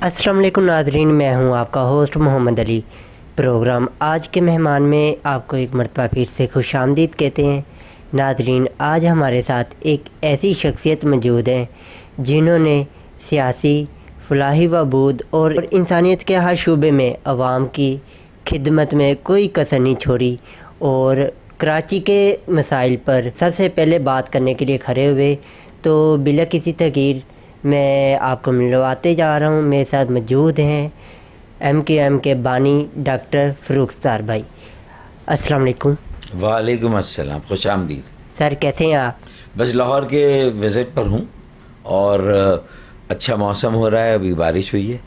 السلام علیکم ناظرین، میں ہوں آپ کا ہوسٹ محمد علی۔ پروگرام آج کے مہمان میں آپ کو ایک مرتبہ پھر سے خوش آمدید کہتے ہیں۔ ناظرین، آج ہمارے ساتھ ایک ایسی شخصیت موجود ہیں جنہوں نے سیاسی، فلاحی و بود اور انسانیت کے ہر شعبے میں عوام کی خدمت میں کوئی کسر نہیں چھوڑی، اور کراچی کے مسائل پر سب سے پہلے بات کرنے کے لیے کھڑے ہوئے۔ تو بلا کسی تغیر میں آپ کو ملواتے جا رہا ہوں۔ میرے ساتھ موجود ہیں ایم کے بانی ڈاکٹر فروخ ستار بھائی۔ السلام علیکم۔ وعلیکم السلام، خوش آمدید سر، کیسے ہیں آپ؟ بس لاہور کے وزٹ پر ہوں اور اچھا موسم ہو رہا ہے، ابھی بارش ہوئی ہے،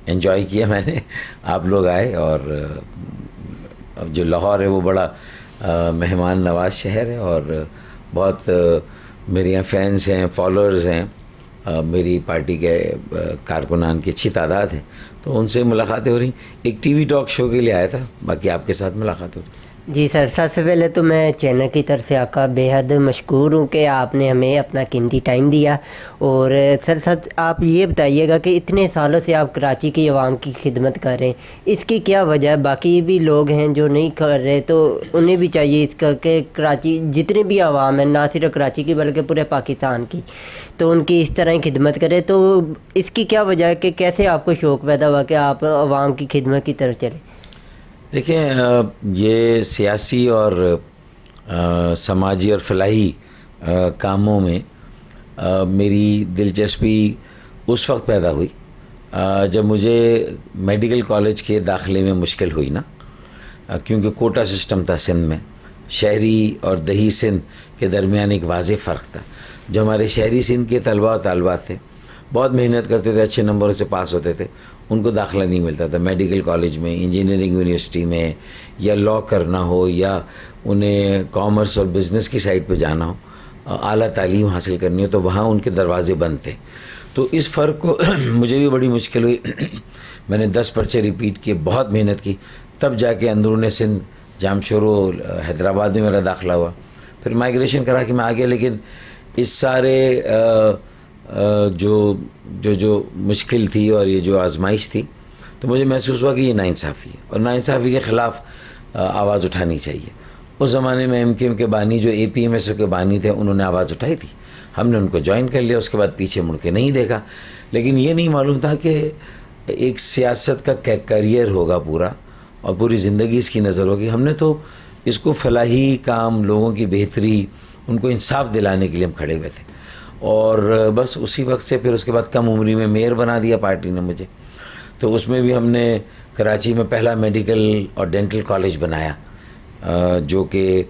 انجوائے کیا میں نے، آپ لوگ آئے، اور جو لاہور ہے وہ بڑا مہمان نواز شہر ہے، اور بہت میرے یہاں فینس ہیں، فالوورز ہیں، میری پارٹی کے کارکنان کی اچھی تعداد ہے، تو ان سے ملاقاتیں ہو رہی۔ ایک ٹی وی ٹاک شو کے لیے آیا تھا، باقی آپ کے ساتھ ملاقات ہو رہی۔ جی سر، سب سے پہلے تو میں چینل کی طرف سے آپ کا بے حد مشکور ہوں کہ آپ نے ہمیں اپنا قیمتی ٹائم دیا۔ اور سر آپ یہ بتائیے گا کہ اتنے سالوں سے آپ کراچی کی عوام کی خدمت کر رہے ہیں، اس کی کیا وجہ ہے؟ باقی بھی لوگ ہیں جو نہیں کر رہے، تو انہیں بھی چاہیے اس کا کہ کراچی جتنے بھی عوام ہیں، نہ صرف کراچی کی بلکہ پورے پاکستان کی، تو ان کی اس طرح ہی خدمت کرے۔ تو اس کی کیا وجہ ہے کہ کیسے آپ کو شوق پیدا ہوا کہ آپ عوام کی خدمت کی طرف چلیں؟ دیکھیں، یہ سیاسی اور سماجی اور فلاحی کاموں میں میری دلچسپی اس وقت پیدا ہوئی جب مجھے میڈیکل کالج کے داخلے میں مشکل ہوئی نا، کیونکہ کوٹا سسٹم تھا سندھ میں، شہری اور دیہی سندھ کے درمیان ایک واضح فرق تھا۔ جو ہمارے شہری سندھ کے طلباء و طالبات تھے، بہت محنت کرتے تھے، اچھے نمبروں سے پاس ہوتے تھے، ان کو داخلہ نہیں ملتا تھا میڈیکل کالج میں، انجینئرنگ یونیورسٹی میں، یا لاء کرنا ہو، یا انہیں کامرس اور بزنس کی سائڈ پہ جانا ہو، اعلیٰ تعلیم حاصل کرنی ہو، تو وہاں ان کے دروازے بند تھے۔ تو اس فرق کو مجھے بھی بڑی مشکل ہوئی۔ میں نے 10 پرچے ریپیٹ کیے، بہت محنت کی، تب جا کے اندرون سندھ جامشورو حیدرآباد میں میرا داخلہ ہوا۔ پھر مائگریشن کرا کے میں آ گیا، لیکن اس سارے جو مشکل تھی اور یہ جو آزمائش تھی، تو مجھے محسوس ہوا کہ یہ ناانصافی ہے، اور ناانصافی کے خلاف آواز اٹھانی چاہیے۔ اس زمانے میں ایم کے بانی، جو اے پی ایم ایس او کے بانی تھے، انہوں نے آواز اٹھائی تھی، ہم نے ان کو جوائن کر لیا، اس کے بعد پیچھے مڑ کے نہیں دیکھا۔ لیکن یہ نہیں معلوم تھا کہ ایک سیاست کا کیریئر ہوگا پورا، اور پوری زندگی اس کی نظر ہوگی۔ ہم نے تو اس کو فلاحی کام، لوگوں کی بہتری، ان کو انصاف دلانے کے لیے ہم کھڑے ہوئے تھے، اور بس اسی وقت سے پھر اس کے بعد کم عمری میں میئر بنا دیا پارٹی نے مجھے۔ تو اس میں بھی ہم نے کراچی میں پہلا میڈیکل اور ڈینٹل کالج بنایا، جو کہ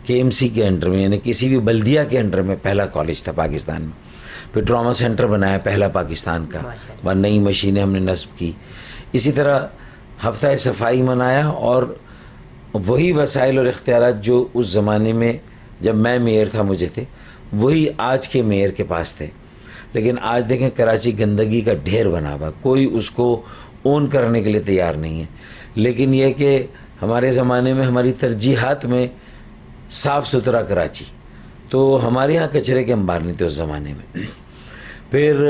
کے ایم سی کے انڈر میں، یعنی کسی بھی بلدیہ کے انڈر میں پہلا کالج تھا پاکستان میں۔ پھر ٹراما سینٹر بنایا پہلا پاکستان کا، اور نئی مشینیں ہم نے نصب کی۔ اسی طرح ہفتہ صفائی منایا، اور وہی وسائل اور اختیارات جو اس زمانے میں جب میں میئر تھا مجھے تھے، وہی آج کے میئر کے پاس تھے۔ لیکن آج دیکھیں کراچی گندگی کا ڈھیر بنا ہوا، کوئی اس کو اون کرنے کے لیے تیار نہیں ہے۔ لیکن یہ کہ ہمارے زمانے میں ہماری ترجیحات میں صاف ستھرا کراچی، تو ہمارے ہاں کچرے کے انبار نہیں تھے اس زمانے میں۔ پھر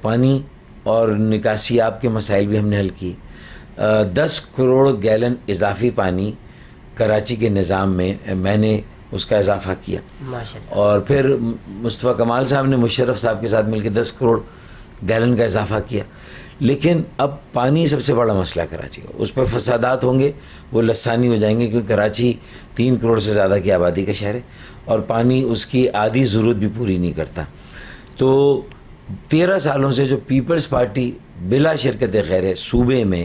پانی اور نکاسی آب کے مسائل بھی ہم نے حل کی۔ 10 کروڑ گیلن اضافی پانی کراچی کے نظام میں نے اس کا اضافہ کیا، اور پھر مصطفیٰ کمال صاحب نے مشرف صاحب کے ساتھ مل کے 10 کروڑ گیلن کا اضافہ کیا۔ لیکن اب پانی سب سے بڑا مسئلہ ہے کراچی کا، اس پہ فسادات ہوں گے، وہ لسانی ہو جائیں گے، کیونکہ کراچی 3 کروڑ سے زیادہ کی آبادی کا شہر ہے، اور پانی اس کی آدھی ضرورت بھی پوری نہیں کرتا۔ تو 13 سالوں سے جو پیپلز پارٹی بلا شرکت خیر صوبے میں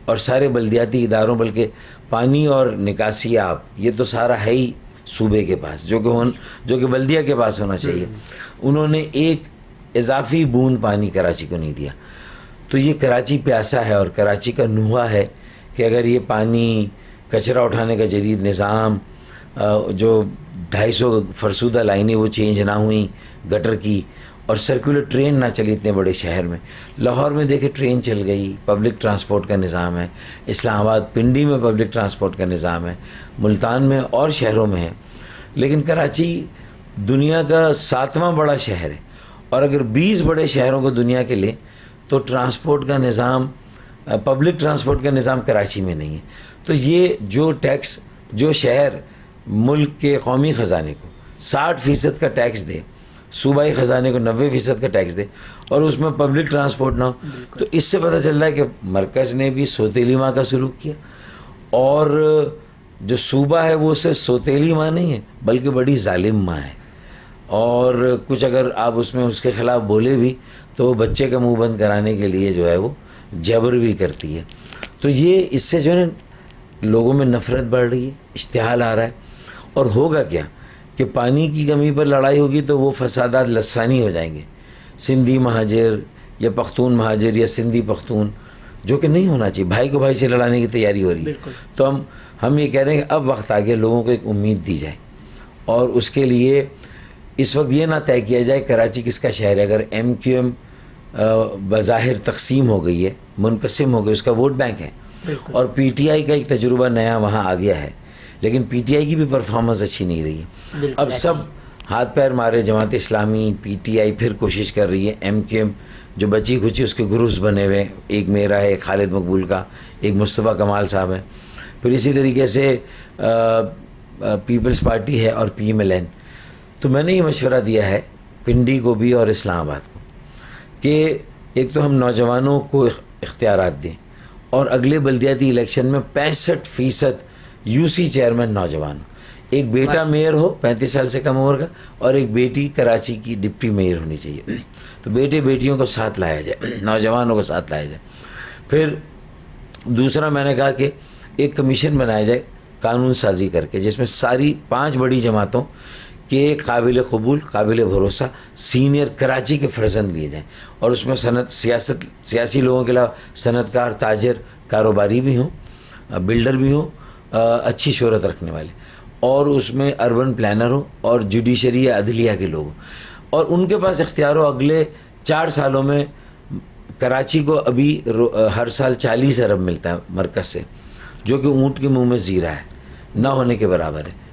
اور سارے بلدیاتی اداروں، بلکہ پانی اور نکاسی آب یہ تو سارا ہے ہی صوبے کے پاس، جو کہ بلدیہ کے پاس ہونا چاہیے، انہوں نے ایک اضافی بوند پانی کراچی کو نہیں دیا۔ تو یہ کراچی پیاسا ہے، اور کراچی کا نوحہ ہے کہ اگر یہ پانی، کچرا اٹھانے کا جدید نظام، جو 250 فرسودہ لائنیں وہ چینج نہ ہوئیں گٹر کی، اور سرکولر ٹرین نہ چلی اتنے بڑے شہر میں۔ لاہور میں دیکھیں ٹرین چل گئی، پبلک ٹرانسپورٹ کا نظام ہے، اسلام آباد پنڈی میں پبلک ٹرانسپورٹ کا نظام ہے، ملتان میں اور شہروں میں ہے، لیکن کراچی دنیا کا 7واں بڑا شہر ہے، اور اگر 20 بڑے شہروں کو دنیا کے لیں تو ٹرانسپورٹ کا نظام، پبلک ٹرانسپورٹ کا نظام کراچی میں نہیں ہے. تو یہ جو ٹیکس جو شہر ملک کے قومی خزانے کو 60% کا ٹیکس دے، صوبائی خزانے کو 90% کا ٹیکس دے، اور اس میں پبلک ٹرانسپورٹ نہ ہو، تو اس سے پتہ چل رہا ہے کہ مرکز نے بھی سوتیلی ماں کا سلوک کیا. اور جو صوبہ ہے وہ صرف سوتیلی ماں نہیں ہے بلکہ بڑی ظالم ماں ہے. اور کچھ اگر آپ اس میں اس کے خلاف بولے بھی تو وہ بچے کا منہ بند کرانے کے لیے جو ہے وہ جبر بھی کرتی ہے. تو یہ اس سے جو ہے نا لوگوں میں نفرت بڑھ رہی ہے، اشتعال آ رہا ہے. اور ہوگا کیا کہ پانی کی کمی پر لڑائی ہوگی تو وہ فسادات لسانی ہو جائیں گے. سندھی مہاجر یا پختون مہاجر یا سندھی پختون، جو کہ نہیں ہونا چاہیے. بھائی کو بھائی سے لڑانے کی تیاری ہو رہی ہے. تو ہم یہ کہہ رہے ہیں کہ اب وقت آ گیا لوگوں کو ایک امید دی جائے، اور اس کے لیے اس وقت یہ نہ طے کیا جائے کراچی کس کا شہر ہے. اگر ایم کیو ایم بظاہر تقسیم ہو گئی ہے، منقسم ہو گئی، اس کا ووٹ بینک ہے، اور پی ٹی آئی کا ایک تجربہ نیا وہاں آ گیا ہے، لیکن پی ٹی آئی کی بھی پرفارمنس اچھی نہیں رہی ہے. اب سب ہاتھ پیر مارے، جماعت اسلامی، پی ٹی آئی پھر کوشش کر رہی ہے، ایم کیو ایم جو بچی کھچی اس کے گروپس بنے ہوئے، ایک میرا ہے، ایک خالد مقبول کا، ایک مصطفیٰ کمال صاحب ہے، پھر اسی طریقے سے پیپلز پارٹی ہے اور پی ایم ایل این. تو میں نے یہ مشورہ دیا ہے پنڈی کو بھی اور اسلام آباد کو کہ ایک تو ہم نوجوانوں کو اختیارات دیں، اور اگلے بلدیاتی الیکشن میں 65% یو سی چیئرمین نوجوان ہو. ایک بیٹا میئر ہو 35 سال سے کم عمر کا، اور ایک بیٹی کراچی کی ڈپٹی میئر ہونی چاہیے. تو بیٹے بیٹیوں کو ساتھ لایا جائے، نوجوانوں کو ساتھ لایا جائے. پھر دوسرا میں نے کہا کہ ایک کمیشن بنایا جائے قانون سازی کر کے، جس میں ساری 5 بڑی جماعتوں کے قابل قبول، قابل بھروسہ سینئر کراچی کے فرزند لیے جائیں، اور اس میں سیاسی لوگوں کے علاوہ صنعت کار، تاجر، کاروباری بھی ہوں، بلڈر بھی ہوں، اچھی شہرت رکھنے والے، اور اس میں اربن پلانر ہوں، اور جوڈیشری یا عدلیہ کے لوگ ہوں، اور ان کے پاس اختیار ہو. اگلے 4 سالوں میں کراچی کو ابھی ہر سال 40 ارب ملتا ہے مرکز سے، جو کہ اونٹ کے منہ میں زیرہ ہے، نہ ہونے کے برابر ہے.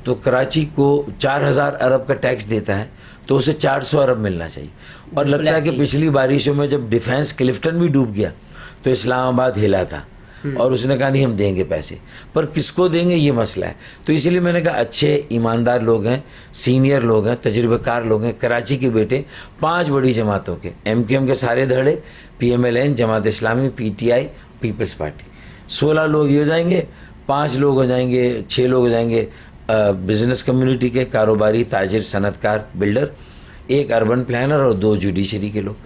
تو کراچی کو 4000 ارب کا ٹیکس دیتا ہے، تو اسے 400 ارب ملنا چاہیے. اور لگتا ہے کہ پچھلی بارشوں میں جب ڈیفینس کلفٹن بھی ڈوب گیا تو اسلام آباد ہلا تھا، اور اس نے کہا نہیں ہم دیں گے پیسے، پر کس کو دیں گے یہ مسئلہ ہے. تو اسی لیے میں نے کہا اچھے ایماندار لوگ ہیں، سینئر لوگ ہیں، تجربہ کار لوگ ہیں، کراچی کے بیٹے 5 بڑی جماعتوں کے، ایم کیو ایم کے سارے دھڑے، P M L N, Jamaat Islami, P T I, peoples party, 16 لوگ یہ ہو جائیں گے، 5 لوگ ہو جائیں گے، 6 لوگ ہو جائیں گے بزنس کمیونٹی کے، کاروباری، تاجر، صنعت کار، بلڈر، ایک اربن پلانر، اور 2 جوڈیشری کے لوگ.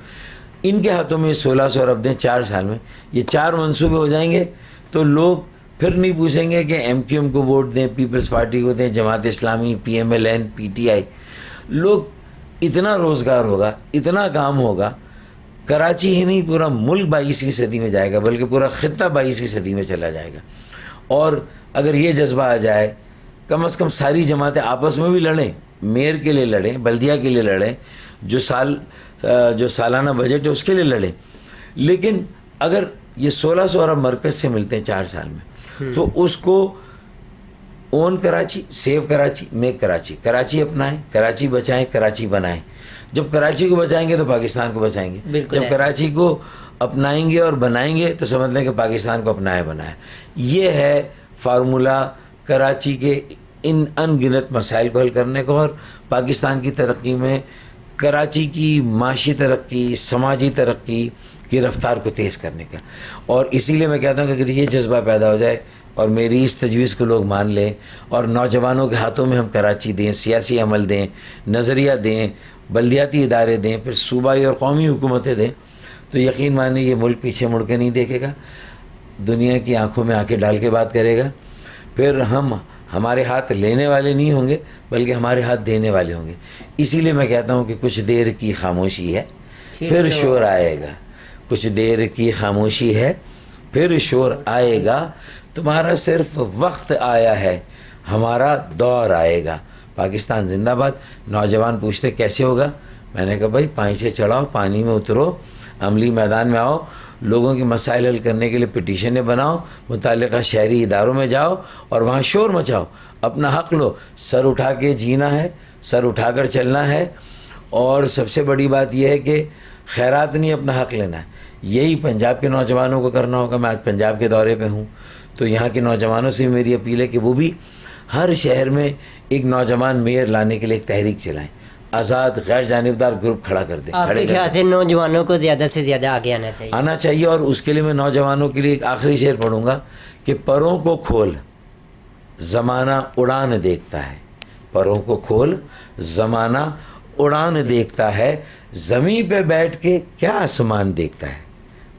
ان کے ہاتھوں میں 1600 ارب دیں 4 سال میں. یہ 4 منصوبے ہو جائیں گے تو لوگ پھر نہیں پوچھیں گے کہ ایم کیو ایم کو ووٹ دیں، پیپلز پارٹی کو دیں، Jamaat Islami, P M L N, P T I. لوگ اتنا روزگار ہوگا، اتنا کام ہوگا، کراچی ہی نہیں پورا ملک 22ویں صدی میں جائے گا، بلکہ پورا خطہ 22ویں صدی میں چلا جائے گا. اور اگر یہ جذبہ آ جائے، کم از کم ساری جماعتیں آپس میں بھی لڑیں، میئر کے لیے لڑیں، بلدیہ کے لیے لڑیں، جو سالانہ بجٹ ہے اس کے لیے لڑیں. لیکن اگر یہ 1600 ارب مرکز سے ملتے ہیں 4 سال میں، تو اس کو اون کراچی، سیو کراچی، میک کراچی، کراچی اپنائیں، کراچی بچائیں، کراچی بنائیں. جب کراچی کو بچائیں گے تو پاکستان کو بچائیں گے. جب کراچی کو اپنائیں گے اور بنائیں گے تو سمجھ لیں کہ پاکستان کو اپنایا بنایا. یہ ہے فارمولہ کراچی کے ان ان گنت مسائل کو حل کرنے کو، اور پاکستان کی ترقی میں کراچی کی معاشی ترقی، سماجی ترقی کی رفتار کو تیز کرنے کا. اور اسی لیے میں کہتا ہوں کہ اگر یہ جذبہ پیدا ہو جائے اور میری اس تجویز کو لوگ مان لیں، اور نوجوانوں کے ہاتھوں میں ہم کراچی دیں، سیاسی عمل دیں، نظریہ دیں، بلدیاتی ادارے دیں، پھر صوبائی اور قومی حکومتیں دیں، تو یقین مانیں یہ ملک پیچھے مڑ کے نہیں دیکھے گا، دنیا کی آنکھوں میں آنکھیں ڈال کے بات کرے گا. پھر ہمارے ہاتھ لینے والے نہیں ہوں گے بلکہ ہمارے ہاتھ دینے والے ہوں گے. اسی لیے میں کہتا ہوں کہ کچھ دیر کی خاموشی ہے پھر شور آئے گا، کچھ دیر کی خاموشی ہے پھر شور آئے گا، تمہارا صرف وقت آیا ہے، ہمارا دور آئے گا. پاکستان زندہ باد. نوجوان پوچھتے کیسے ہوگا؟ میں نے کہا بھائی پانی سے چڑھاؤ، پانی میں اترو، عملی میدان میں آؤ، لوگوں کے مسائل حل کرنے کے لیے پٹیشنیں بناؤ، متعلقہ شہری اداروں میں جاؤ اور وہاں شور مچاؤ، اپنا حق لو. سر اٹھا کے جینا ہے، سر اٹھا کر چلنا ہے. اور سب سے بڑی بات یہ ہے کہ خیرات نہیں اپنا حق لینا ہے. یہی پنجاب کے نوجوانوں کو کرنا ہوگا. میں آج پنجاب کے دورے پہ ہوں تو یہاں کے نوجوانوں سے میری اپیل ہے کہ وہ بھی ہر شہر میں ایک نوجوان میئر لانے کے لیے ایک تحریک چلائیں, آزاد غیر جانبدار گروپ کھڑا کر دیں. آپ کے خیال سے نوجوانوں کو زیادہ سے زیادہ آگے آنا چاہیے؟ اور اس کے لیے میں نوجوانوں کے لیے ایک آخری شعر پڑھوں گا کہ پروں کو کھول زمانہ اڑان دیکھتا ہے, پروں کو کھول زمانہ اڑان دیکھتا ہے, زمین پہ بیٹھ کے کیا آسمان دیکھتا ہے,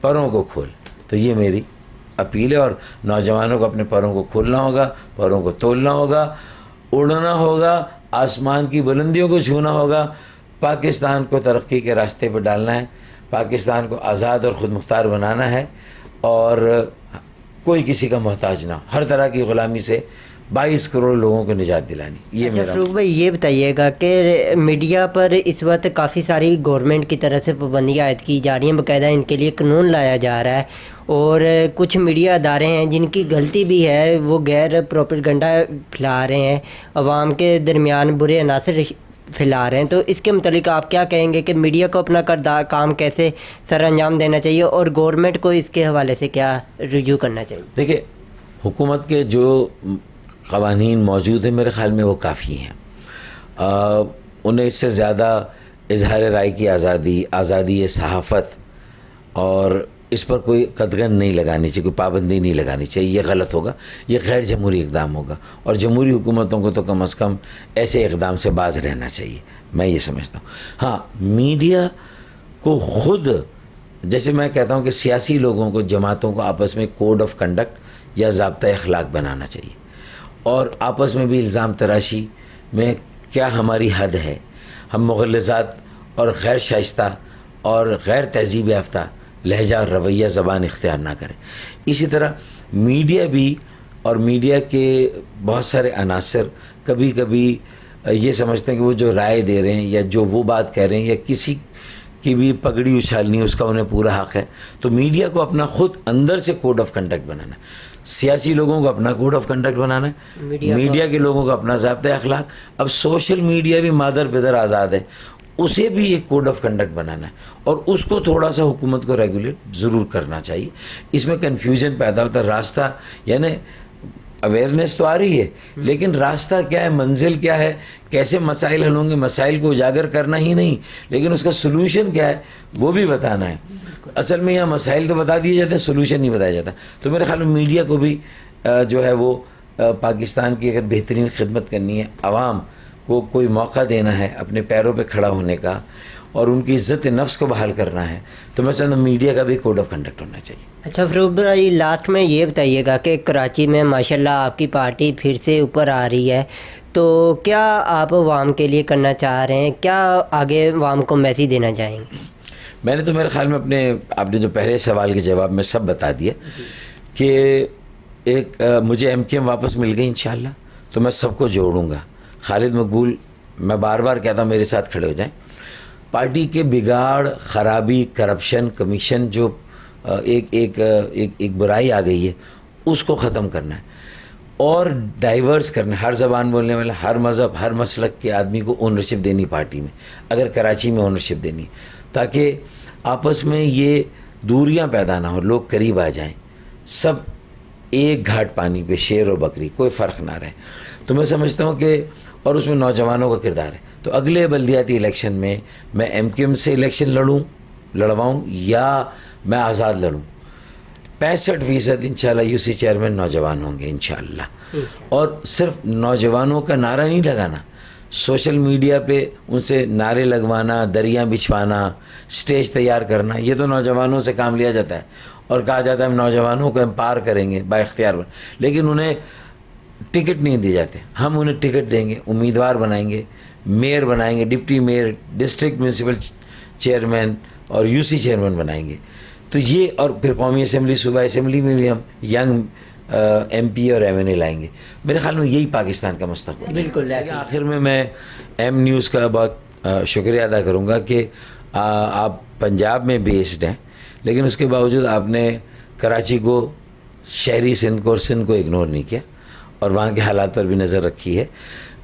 پروں کو کھول. تو یہ میری اپیل ہے, اور نوجوانوں کو اپنے پروں کو کھولنا ہوگا, پروں کو تولنا ہوگا, اڑنا ہوگا, آسمان کی بلندیوں کو چھونا ہوگا, پاکستان کو ترقی کے راستے پہ ڈالنا ہے, پاکستان کو آزاد اور خود مختار بنانا ہے, اور کوئی کسی کا محتاج نہ ہو, ہر طرح کی غلامی سے 22 کروڑ لوگوں کو نجات دلانی. یہ میرا. فروغ بھائی یہ بتائیے گا کہ میڈیا پر اس وقت کافی ساری گورنمنٹ کی طرف سے پابندیاں عائد کی جا رہی ہیں, باقاعدہ ان کے لیے قانون لایا جا رہا ہے, اور کچھ میڈیا ادارے ہیں جن کی غلطی بھی ہے, وہ غیر پروپیگنڈا پھیلا رہے ہیں, عوام کے درمیان برے عناصر پھیلا رہے ہیں. تو اس کے متعلق آپ کیا کہیں گے کہ میڈیا کو اپنا کردار کام کیسے سر انجام دینا چاہیے, اور گورنمنٹ کو اس کے حوالے سے کیا رجوع کرنا چاہیے؟ دیکھیں, حکومت کے جو قوانین موجود ہیں میرے خیال میں وہ کافی ہیں. انہیں اس سے زیادہ اظہار رائے کی آزادی, آزادی صحافت, اور اس پر کوئی قدغن نہیں لگانی چاہیے, کوئی پابندی نہیں لگانی چاہیے. یہ غلط ہوگا, یہ غیر جمہوری اقدام ہوگا, اور جمہوری حکومتوں کو تو کم از کم ایسے اقدام سے باز رہنا چاہیے, میں یہ سمجھتا ہوں. ہاں, میڈیا کو خود, جیسے میں کہتا ہوں کہ سیاسی لوگوں کو, جماعتوں کو آپس میں کوڈ آف کنڈکٹ یا ضابطۂ اخلاق بنانا چاہیے, اور آپس میں بھی الزام تراشی میں کیا ہماری حد ہے, ہم مغلظات اور غیر شائستہ اور غیر تہذیب یافتہ لہجہ اور رویہ زبان اختیار نہ کریں. اسی طرح میڈیا بھی, اور میڈیا کے بہت سارے عناصر کبھی کبھی یہ سمجھتے ہیں کہ وہ جو رائے دے رہے ہیں یا جو وہ بات کہہ رہے ہیں یا کسی کی بھی پگڑی اچھالنی اس کا انہیں پورا حق ہے. تو میڈیا کو اپنا خود اندر سے کوڈ آف کنڈکٹ بنانا ہے, سیاسی لوگوں کو اپنا کوڈ آف کنڈکٹ بنانا ہے, میڈیا کے لوگوں کو اپنا ضابطۂ اخلاق. اب سوشل میڈیا بھی مادر بدر آزاد ہے, اسے بھی ایک کوڈ آف کنڈکٹ بنانا ہے, اور اس کو تھوڑا سا حکومت کو ریگولیٹ ضرور کرنا چاہیے. اس میں کنفیوژن پیدا ہوتا ہے, راستہ یعنی اویئرنیس تو آ رہی ہے, لیکن راستہ کیا ہے, منزل کیا ہے, کیسے مسائل حل ہوں گے, مسائل کو اجاگر کرنا ہی نہیں, لیکن اس کا سلوشن کیا ہے وہ بھی بتانا ہے. اصل میں یہاں مسائل تو بتا دیے جاتے ہیں, سلوشن نہیں بتایا جاتا. تو میرے خیال میں میڈیا کو بھی جو ہے وہ پاکستان کی اگر بہترین خدمت کرنی ہے, عوام کو کوئی موقع دینا ہے اپنے پیروں پہ کھڑا ہونے کا, اور ان کی عزت نفس کو بحال کرنا ہے, تو میں سمجھتا ہوں میڈیا کا بھی کوڈ آف کنڈکٹ ہونا چاہیے. اچھا فروغ بھائی, لاسٹ میں یہ بتائیے گا کہ کراچی میں ماشاءاللہ آپ کی پارٹی پھر سے اوپر آ رہی ہے, تو کیا آپ عوام کے لیے کرنا چاہ رہے ہیں, کیا آگے عوام کو میسیج دینا چاہیں گے؟ میں نے تو میرے خیال میں آپ نے جو پہلے سوال کے جواب میں سب بتا دیا کہ ایک مجھے ایم کیو ایم واپس مل گئی انشاءاللہ, تو میں سب کو جوڑوں گا. خالد مقبول, میں بار بار کہتا ہوں میرے ساتھ کھڑے ہو جائیں. پارٹی کے بگاڑ, خرابی, کرپشن, کمیشن, جو ایک برائی آ گئی ہے, اس کو ختم کرنا ہے, اور ڈائیورس کرنا ہے. ہر زبان بولنے والا, ہر مذہب, ہر مسلک کے آدمی کو اونرشپ دینی پارٹی میں, اگر کراچی میں اونرشپ دینی, تاکہ آپس میں یہ دوریاں پیدا نہ ہو, لوگ قریب آ جائیں, سب ایک گھاٹ پانی پہ, شیر و بکری, کوئی فرق نہ رہے. تو میں سمجھتا ہوں کہ, اور اس میں نوجوانوں کا کردار ہے. تو اگلے بلدیاتی الیکشن میں میں ایم کیو ایم سے الیکشن لڑواؤں یا میں آزاد لڑوں, 65% انشاءاللہ یو سی چیئرمین نوجوان ہوں گے انشاءاللہ. اور صرف نوجوانوں کا نعرہ نہیں لگانا, سوشل میڈیا پہ ان سے نعرے لگوانا, دریاں بچھوانا, سٹیج تیار کرنا, یہ تو نوجوانوں سے کام لیا جاتا ہے, اور کہا جاتا ہے ہم نوجوانوں کو امپاور کریں گے با اختیار, لیکن انہیں ٹکٹ نہیں دیے جاتے. ہم انہیں ٹکٹ دیں گے, امیدوار بنائیں گے, میئر بنائیں گے, deputy mayor, district municipal chairman اور یو سی چیئرمین بنائیں گے. تو یہ, اور پھر قومی اسمبلی, صوبائی اسمبلی میں بھی ہم ینگ ایم پی اور ایم این اے لائیں گے. میرے خیال میں یہی پاکستان کا مستقبل. بالکل. آخر میں ایم نیوز کا بہت شکریہ ادا کروں گا کہ آپ پنجاب میں بیسڈ ہیں, لیکن اس کے باوجود آپ نے کراچی کو, شہری سندھ کو اور سندھ کو اگنور نہیں کیا, اور وہاں کے حالات پر بھی نظر رکھی ہے.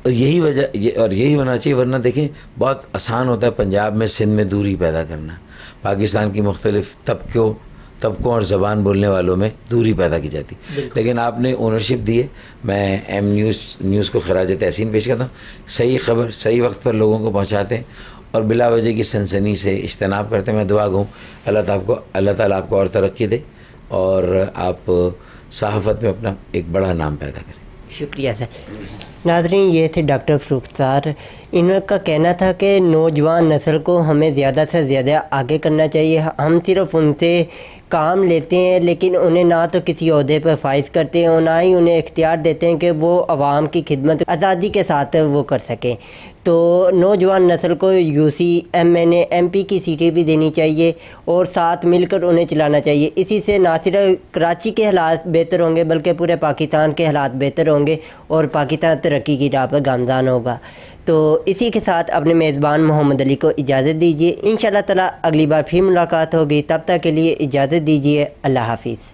اور یہی وجہ یہی ہونا چاہیے. ورنہ دیکھیں بہت آسان ہوتا ہے پنجاب میں سندھ میں دوری پیدا کرنا. پاکستان کی مختلف طبقوں اور زبان بولنے والوں میں دوری پیدا کی جاتی. لیکن آپ نے اونرشپ دی ہے. میں ایم نیوز کو خراج تحسین پیش کرتا ہوں. صحیح خبر صحیح وقت پر لوگوں کو پہنچاتے ہیں اور بلا وجہ کی سنسنی سے اجتناب کرتے ہیں. میں دعا گوں اللہ تعالیٰ آپ کو اور ترقی دے اور آپ صحافت میں اپنا ایک بڑا نام پیدا کریں. شکریہ سر. ناظرین یہ تھے ڈاکٹر فروخ سار. ان کا کہنا تھا کہ نوجوان نسل کو ہمیں زیادہ سے زیادہ آگے کرنا چاہیے. ہم صرف ان سے کام لیتے ہیں لیکن انہیں نہ تو کسی عہدے پر فائز کرتے ہیں اور نہ ہی انہیں اختیار دیتے ہیں کہ وہ عوام کی خدمت آزادی کے ساتھ وہ کر سکیں. تو نوجوان نسل کو U C M N A M P کی سیٹیں بھی دینی چاہیے اور ساتھ مل کر انہیں چلانا چاہیے. اسی سے نہ صرف کراچی کے حالات بہتر ہوں گے بلکہ پورے پاکستان کے حالات بہتر ہوں گے اور پاکستان ترقی کی راہ پر گامزن ہوگا. تو اسی کے ساتھ اپنے میزبان محمد علی کو اجازت دیجیے. انشاءاللہ تعالی اگلی بار پھر ملاقات ہوگی. تب تک کے لیے اجازت دیجیے. اللہ حافظ.